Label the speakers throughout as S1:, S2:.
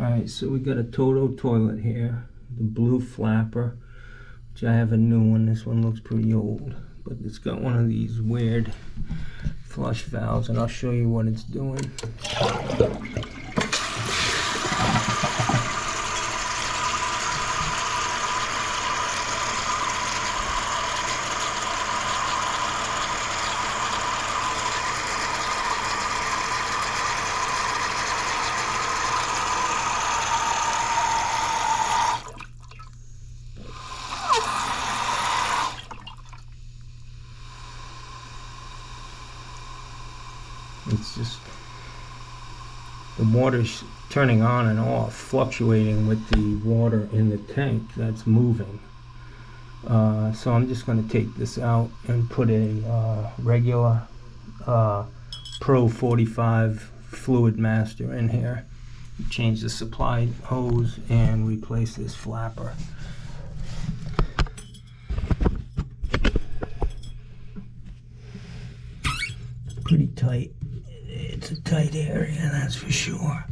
S1: Alright, so we got a Toto toilet here, the blue flapper, which I have a new one. This one looks pretty old, but it's got one of these weird flush valves, and I'll show you what it's doing. It's just the water's turning on and off, fluctuating with the water in the tank that's moving. So I'm just going to take this out and put a regular Pro 45 fluid master in here. Change the supply hose and replace this flapper. Pretty tight. It's a tight area, that's for sure.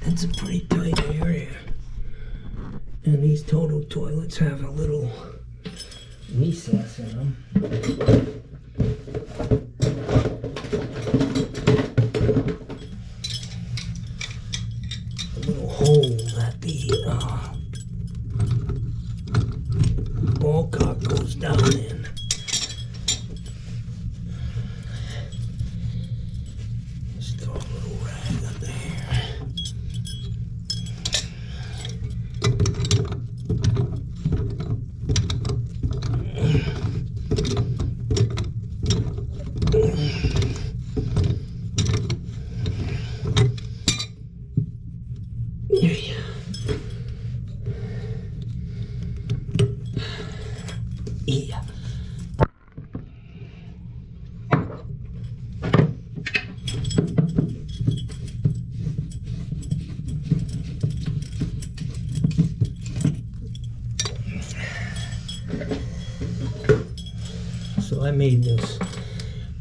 S1: It's a pretty tight area, and these Toto toilets have a little recess in them. A little hole that the ball cock goes down in. Just throw a little rag under here. Yeah. So I made this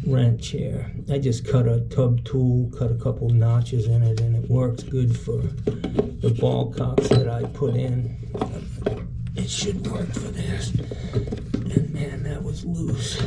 S1: wrench here. I just cut a tub tool, cut a couple notches in it, and it works good for the ball cocks that I put in. It should work for this. And man, that was loose.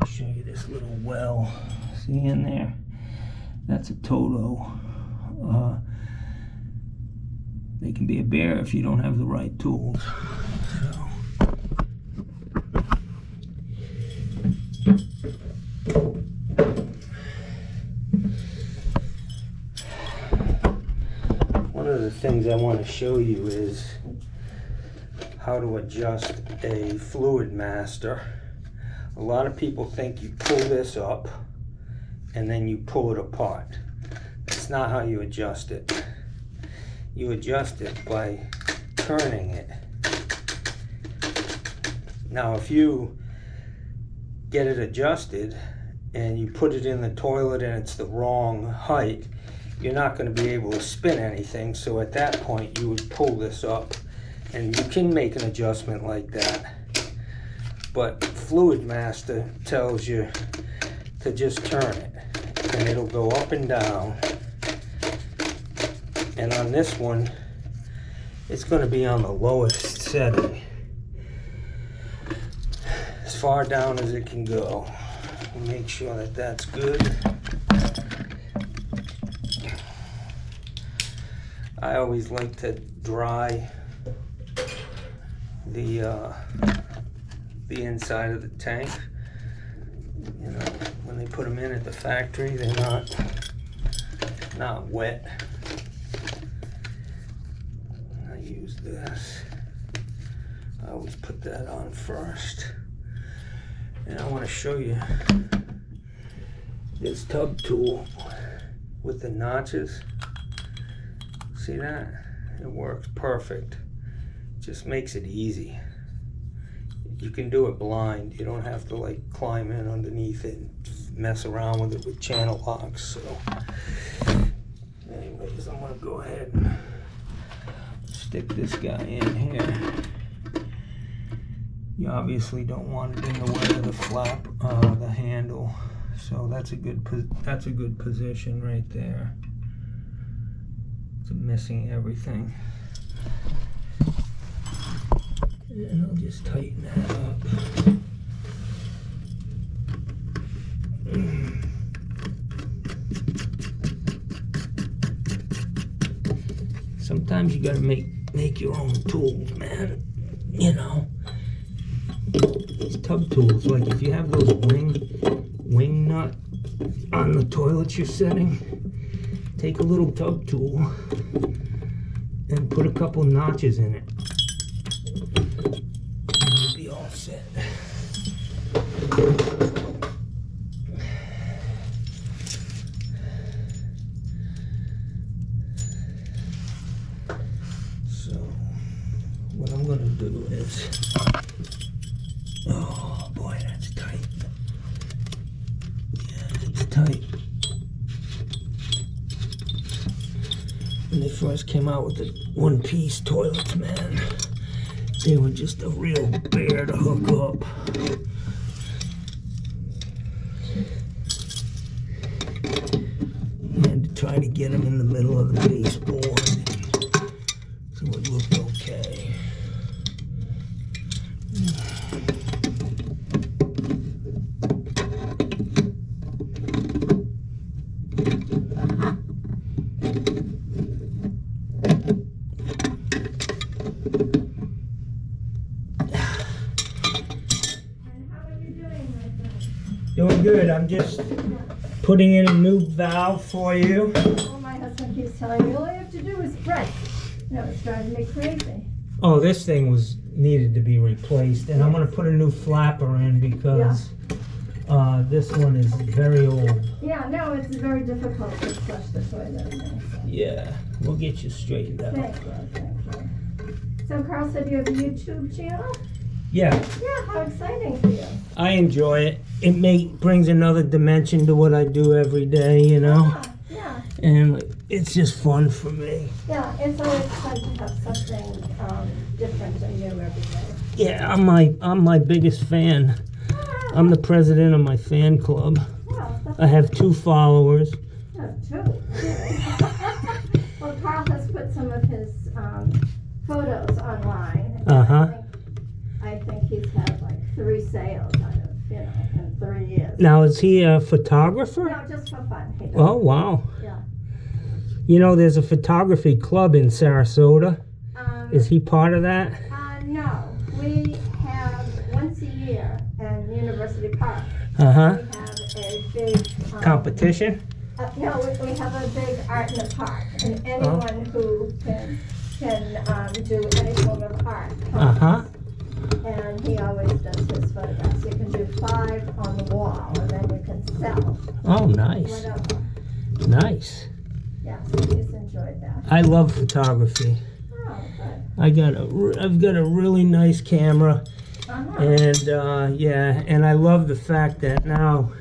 S1: I'll show you this little well. See in there? That's a Toto. They can be a bear if you don't have the right tools. One of the things I want to show you is how to adjust a fluid master. A lot of people think you pull this up and then you pull it apart. That's not how you adjust it. You adjust it by turning it. Now if you get it adjusted and you put it in the toilet and it's the wrong height, you're not going to be able to spin anything. So at that point you would pull this up, and you can make an adjustment like that, but Fluid Master tells you to just turn it and it'll go up and down. And on this one it's going to be on the lowest setting, as far down as it can go. Make sure that that's good. I always like to dry the inside of the tank. You know, when they put them in at the factory, they're not wet. I use this. I always put that on first. And I want to show you this tub tool with the notches. See that? It works perfect. Just makes it easy. You can do it blind. You don't have to like climb in underneath it and mess around with it with channel locks. So anyways, I'm gonna go ahead and stick this guy in here. You obviously don't want it in the way of the flap, the handle. So that's a good position right there. It's missing everything. And I'll just tighten that up. Sometimes you gotta make your own tools, man. You know, these tub tools, like if you have those wing nut on the toilet you're setting, take a little tub tool and put a couple notches in it. And you'll be all set. So what I'm gonna do is, oh boy, that's tight. Yeah, it's tight. When they first came out with the one-piece toilets, man, they were just a real bear to hook up. I had to try to get them in the middle of the baseboard so it looked okay. Doing good. I'm just putting in a new valve for you.
S2: Well, my husband keeps telling me all you have to do is press. No, it's driving me crazy.
S1: Oh, this thing needed to be replaced, and I'm going to put a new flapper in because this one is very old.
S2: Yeah, no, it's very difficult to flush the toilet. So.
S1: Yeah, we'll get you straightened out.
S2: Thank you, thank you. So Carl said you have a YouTube channel?
S1: Yeah.
S2: Yeah, how exciting for you.
S1: I enjoy it. It brings another dimension to what I do every day, you know?
S2: Yeah.
S1: And it's just fun for me.
S2: Yeah, it's always fun to have something different and new every day.
S1: Yeah, I'm my biggest fan. I'm the president of my fan club.
S2: Well,
S1: I have 2 followers.
S2: Oh, 2. Well, Carl has put some of his photos online. I think he's had like 3 sales out of, in 3 years.
S1: Now, is he a photographer?
S2: No, just for fun. He does.
S1: Oh, wow.
S2: Yeah.
S1: You know, there's a photography club in Sarasota. Is he part of that?
S2: No. We have once a year in University Park.
S1: Uh-huh.
S2: We have a big...
S1: competition?
S2: No, we have a big art in the park. And anyone who can do any form of art.
S1: Uh-huh.
S2: And he always does his photographs. You can do 5 on the wall, and then you can sell
S1: Oh, nice.
S2: whatever.
S1: Nice.
S2: Yeah, so he's enjoyed that.
S1: I love photography.
S2: Oh, good.
S1: I've got a really nice camera,
S2: Uh-huh.
S1: and yeah, and I love the fact that now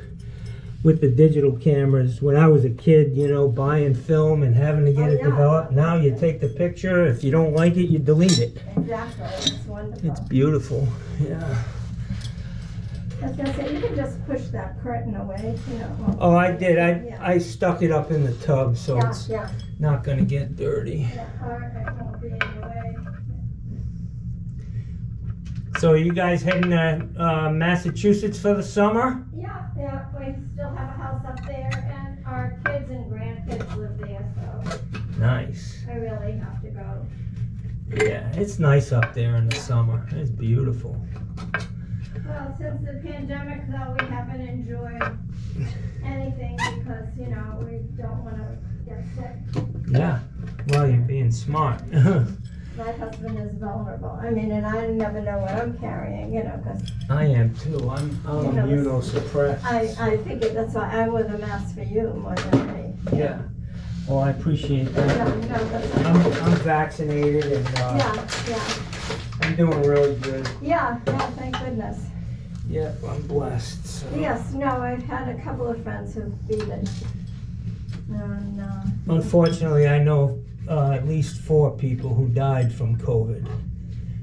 S1: with the digital cameras, when I was a kid, you know, buying film and having to get
S2: Oh,
S1: it
S2: yeah.
S1: developed, now you take the picture. If you don't like it, you delete it.
S2: Exactly. It's wonderful.
S1: It's beautiful. Yeah.
S2: I was gonna say, you can just push that curtain away, you know.
S1: Oh, I did.
S2: Yeah.
S1: I stuck it up in the tub, so
S2: Yeah,
S1: it's
S2: yeah.
S1: not gonna get dirty.
S2: Yeah, all right, won't be in the way.
S1: So, are you guys heading to Massachusetts for the summer?
S2: Yeah, yeah, we still have a house up there, and our kids and grandkids live there, so
S1: Nice.
S2: I really have to go.
S1: Yeah, it's nice up there in the summer. It's beautiful.
S2: Well, since the pandemic, though, we haven't enjoyed anything because, you know, we don't want to get sick.
S1: Yeah. Well, you're being smart.
S2: My husband is vulnerable. I mean, and I never know what I'm carrying, you know, because
S1: I am too. I'm
S2: You know,
S1: immunosuppressed.
S2: I figured that's why I wear the mask for you more than me.
S1: Yeah. Well, I appreciate that.
S2: Yeah, no, that's,
S1: I'm vaccinated and
S2: yeah.
S1: I'm doing really good.
S2: Yeah, thank goodness.
S1: Yeah, I'm blessed. So.
S2: Yes, no, I've had a couple of friends who've beat it. And,
S1: Unfortunately, I know at least 4 people who died from COVID.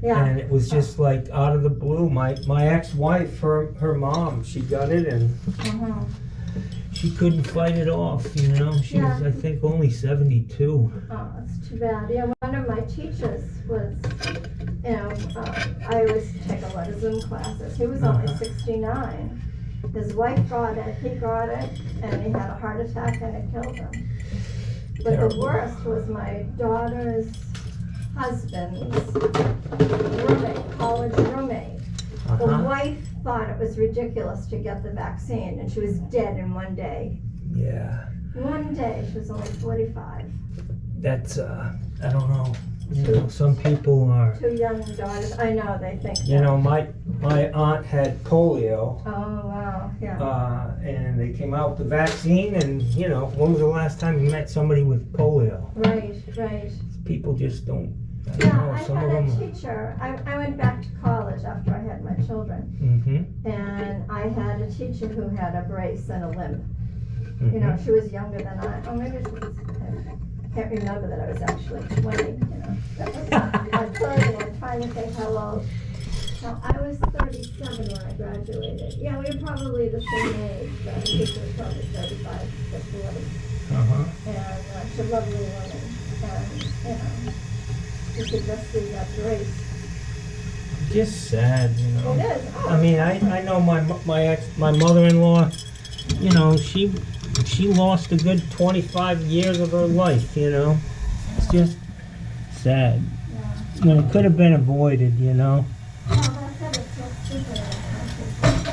S2: yeah.
S1: And it was just like out of the blue. My ex-wife, her mom, she got it and
S2: Uh-huh.
S1: she couldn't fight it off, you know. She was, I think, only 72.
S2: Oh, it's too bad. Yeah, one of my teachers was, you know, I always take a lot of Zoom classes. He was only 69. His wife got it, he got it, and he had a heart attack and it killed him. But
S1: Terrible.
S2: the worst was my daughter's husband's roommate, college roommate. The wife thought it was ridiculous to get the vaccine, and she was dead in one day.
S1: Yeah.
S2: One day, she was only 45.
S1: That's, I don't know. You know, some people are,
S2: 2 young daughters, I know, they think
S1: you
S2: that.
S1: know, my aunt had polio,
S2: Oh, wow, yeah.
S1: and they came out with the vaccine, and, you know, when was the last time you met somebody with polio?
S2: Right.
S1: People just don't, I don't
S2: Yeah,
S1: know,
S2: I
S1: some
S2: had
S1: of
S2: a
S1: them.
S2: teacher, I went back to college after I had my children,
S1: Mm-hmm.
S2: and I had a teacher who had a brace and a limp. You know, she was younger than I, maybe she was, I can't remember that I was actually 20, you know. That was my 30, I'm trying to think how old. So I was 37 when I graduated. Yeah, we were probably the same age, the teacher was probably 35, 40. And she's a lovely woman, and, you know, you could just see that grace.
S1: Just sad, you know.
S2: It is. Oh,
S1: I mean, I know my mother-in-law, you know, she lost a good 25 years of her life, you know. It's just sad.
S2: yeah.
S1: When it could have been avoided, you know.
S2: Oh, that's it, it's so stupid in our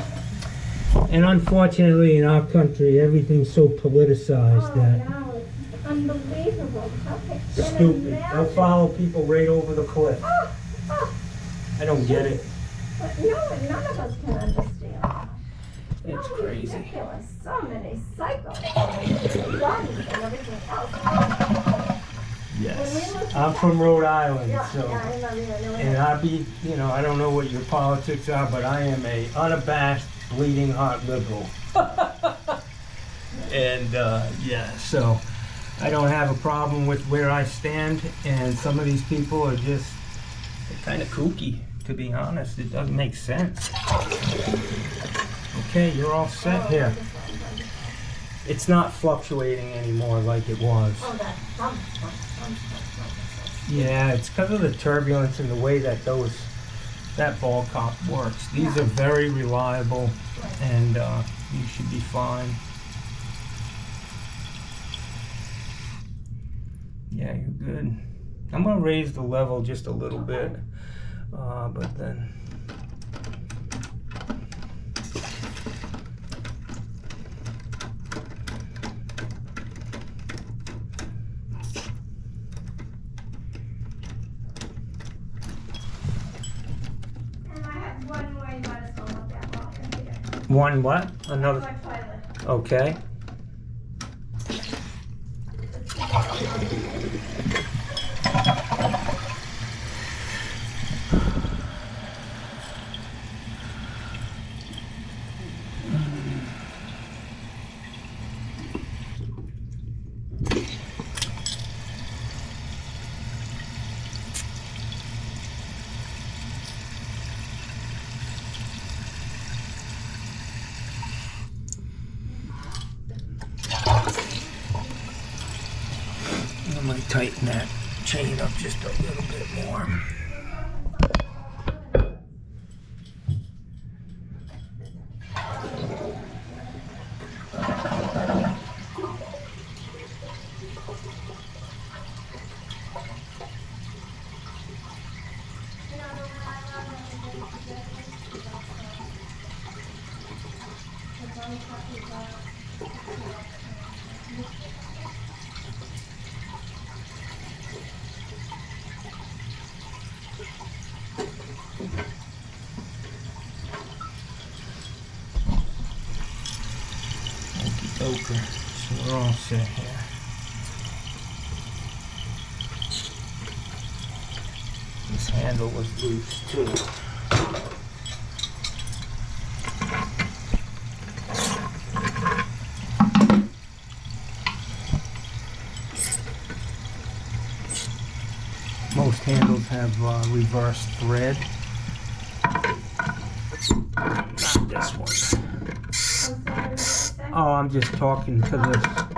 S2: country.
S1: And unfortunately in our country, everything's so politicized
S2: Oh,
S1: that
S2: no, it's unbelievable. How can
S1: it's
S2: you
S1: stupid. They'll
S2: imagine?
S1: follow people right over the cliff.
S2: Oh,
S1: I don't get it.
S2: but none of us can understand.
S1: It's
S2: How
S1: crazy.
S2: ridiculous. So many cycles and guns and everything else.
S1: Yes. I'm from Rhode Island,
S2: Yeah,
S1: so.
S2: yeah, I remember you
S1: And you know, I don't know what your politics are, but I am a unabashed, bleeding heart liberal. And, yeah, so I don't have a problem with where I stand, and some of these people are just kind of kooky, to be honest. It doesn't make sense. Okay, you're all set here. It's not fluctuating anymore like it was.
S2: Oh, that thump.
S1: Yeah, it's because of the turbulence and the way that that ball cock works. These are very reliable, and you should be fine. Yeah, you're good. I'm gonna raise the level just a little bit, but then.
S2: And I
S1: One what? Another?
S2: My toilet.
S1: Okay. I might tighten that chain up just a little bit more. Okay, so we're all set here. This handle was loose too. Most handles have reverse thread. Not this one.
S2: I'm sorry, what did you say?
S1: Oh, I'm just talking to this